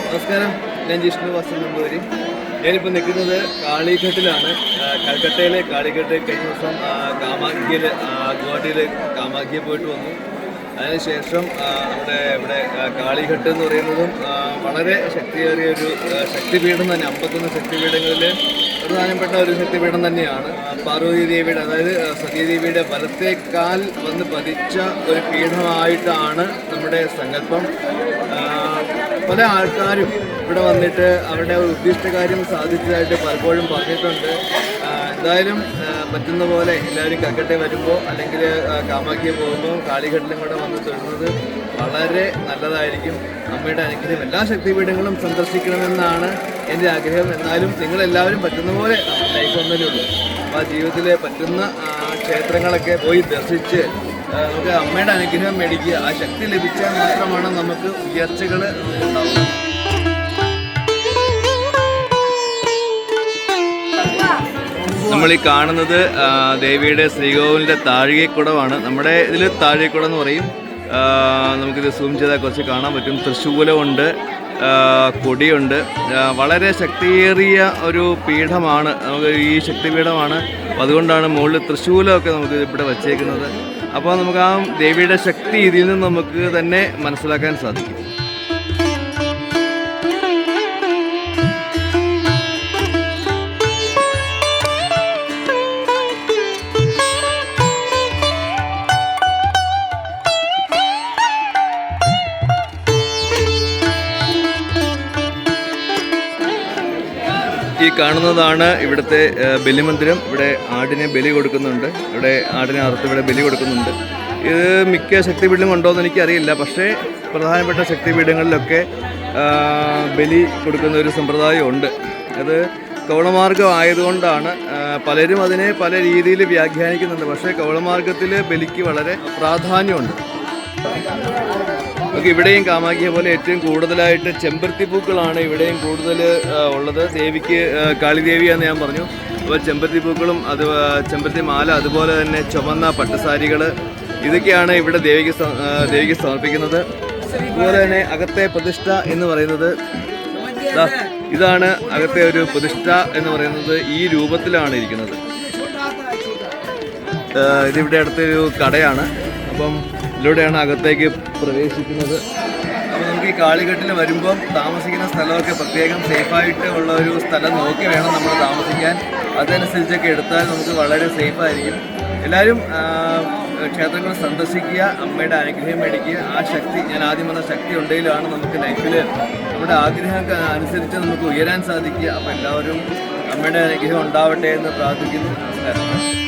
നമസ്കാരം, ഞാൻ ജിഷ്ണു വാസൻ നമ്പൂരി. ഞാനിപ്പോൾ നിൽക്കുന്നത് കാളിഘട്ടിലാണ്. കൽക്കട്ടയിലെ കാളിഘട്ട്. കഴിഞ്ഞ ദിവസം കാമാഖ്യയിൽ ഗുവാഹട്ടിയിൽ കാമാഖ്യ പോയിട്ട് വന്നു. അതിനുശേഷം ഇവിടെ കാളിഘട്ട് എന്ന് പറയുന്നതും വളരെ ശക്തിയേറിയ ഒരു ശക്തിപീഠം തന്നെ. 51 ശക്തിപീഠങ്ങളിൽ പ്രധാനപ്പെട്ട ഒരു ശക്തിപീഠം തന്നെയാണ്. പാർവതി ദേവിയുടെ, അതായത് സതീദേവിയുടെ വലത്തേക്കാൽ വന്ന് പതിച്ച ഒരു പീഠമായിട്ടാണ് നമ്മുടെ സങ്കല്പം. പല ആൾക്കാരും ഇവിടെ വന്നിട്ട് അവരുടെ ഉദ്ദിഷ്ടകാര്യം സാധിച്ചതായിട്ട് പലപ്പോഴും പറഞ്ഞിട്ടുണ്ട്. എന്തായാലും പറ്റുന്ന പോലെ എല്ലാവരും കൽക്കട്ട വരുമ്പോൾ അല്ലെങ്കിൽ കാമാഖ്യ പോകുമ്പോൾ കാളിഘട്ടിലും കൂടെ വന്ന് തൊഴുന്നത് വളരെ നല്ലതായിരിക്കും. അമ്മയുടെ അനുഗ്രഹം എല്ലാ ശക്തിപീഠങ്ങളും സന്ദർശിക്കണമെന്നാണ് എൻ്റെ ആഗ്രഹം. എന്നാലും നിങ്ങളെല്ലാവരും പറ്റുന്ന പോലെ ലൈഫ് ഒന്നേ ഉള്ളൂ. അപ്പോൾ ആ ജീവിതത്തിൽ പറ്റുന്ന ക്ഷേത്രങ്ങളൊക്കെ പോയി ദർശിച്ച് നമുക്ക് അമ്മയുടെ അനുഗ്രഹം മേടിക്കുക. ആ ശക്തി ലഭിച്ചാൽ മാത്രമാണ് നമുക്ക് ഉയർച്ചകൾ ഉണ്ടാവുക. നമ്മൾ ഈ കാണുന്നത് ദേവിയുടെ ശ്രീകോവിലിൻ്റെ താഴികക്കുടമാണ്. നമ്മുടെ ഇതിൽ താഴികക്കുടം എന്ന് പറയും. നമുക്കിത് സൂം ചെയ്താൽ കുറച്ച് കാണാൻ പറ്റും. തൃശ്ശൂലമുണ്ട്, കൊടിയുണ്ട്. വളരെ ശക്തിയേറിയ ഒരു പീഠമാണ്, നമുക്ക് ഈ ശക്തിപീഠമാണ്. അതുകൊണ്ടാണ് മുകളിൽ തൃശ്ശൂലമൊക്കെ നമുക്ക് ഇവിടെ വച്ചേക്കുന്നത്. അപ്പോൾ നമുക്ക് ആ ദേവിയുടെ ശക്തി ഇതിൽ നിന്ന് നമുക്ക് തന്നെ മനസ്സിലാക്കാൻ സാധിക്കും. ഈ കാണുന്നതാണ് ഇവിടുത്തെ ബലിമന്ദിരം. ഇവിടെ ആടിനെ ബലി കൊടുക്കുന്നുണ്ട്. ഇവിടെ ആടിനെ അറുത്ത് ഇവിടെ ബലി കൊടുക്കുന്നുണ്ട്. ഇത് മിക്ക ശക്തിപീഠം ഉണ്ടോയെന്ന് എനിക്കറിയില്ല. പക്ഷേ പ്രധാനപ്പെട്ട ശക്തിപീഠങ്ങളിലൊക്കെ ബലി കൊടുക്കുന്ന ഒരു സമ്പ്രദായമുണ്ട്. അത് കൗളമാർഗം ആയതുകൊണ്ടാണ് പലരും അതിനെ പല രീതിയിൽ വ്യാഖ്യാനിക്കുന്നുണ്ട്. പക്ഷേ കൗളമാർഗത്തിൽ ബലിക്ക് വളരെ പ്രാധാന്യമുണ്ട്. നമുക്ക് ഇവിടെയും കാമാഖ്യ പോലെ ഏറ്റവും കൂടുതലായിട്ട് ചെമ്പരത്തിപ്പൂക്കളാണ് ഇവിടെയും കൂടുതൽ ഉള്ളത്. ദേവിക്ക് കാളിദേവിയാന്ന് ഞാൻ പറഞ്ഞു. അപ്പോൾ ചെമ്പരത്തിപ്പൂക്കളും ചെമ്പരത്തി മാല, അതുപോലെ തന്നെ ചുവന്ന പട്ടുസാരികൾ, ഇതൊക്കെയാണ് ഇവിടെ ദേവിക്ക് സമർപ്പിക്കുന്നത്. അതുപോലെ തന്നെ അകത്തെ പ്രതിഷ്ഠ എന്ന് പറയുന്നത് ഇതാണ്. അകത്തെ ഒരു പ്രതിഷ്ഠ എന്ന് പറയുന്നത് ഈ രൂപത്തിലാണ് ഇരിക്കുന്നത്. ഇതിവിടെ അടുത്തൊരു കടയാണ്. അപ്പം ഇതിലൂടെയാണ് അകത്തേക്ക് പ്രവേശിക്കുന്നത്. അപ്പോൾ നമുക്ക് ഈ കാളിഘട്ടിൽ വരുമ്പം താമസിക്കുന്ന സ്ഥലമൊക്കെ പ്രത്യേകം സേഫായിട്ട് ഉള്ള ഒരു സ്ഥലം നോക്കി വേണം നമ്മൾ താമസിക്കാൻ. അതനുസരിച്ചൊക്കെ എടുത്താൽ നമുക്ക് വളരെ സേഫായിരിക്കും. എല്ലാവരും ക്ഷേത്രങ്ങൾ സന്ദർശിക്കുക, അമ്മയുടെ അനുഗ്രഹം മേടിക്കുക. ആ ശക്തി, ഞാൻ ആദ്യം പറഞ്ഞ ശക്തി ഉണ്ടെങ്കിലാണ് നമുക്ക് ലൈഫിൽ നമ്മുടെ ആഗ്രഹം അനുസരിച്ച് നമുക്ക് ഉയരാൻ സാധിക്കുക. അപ്പോൾ എല്ലാവരും അമ്മയുടെ അനുഗ്രഹം ഉണ്ടാവട്ടെ എന്ന് പ്രാർത്ഥിക്കുന്നു. നമസ്കാരം.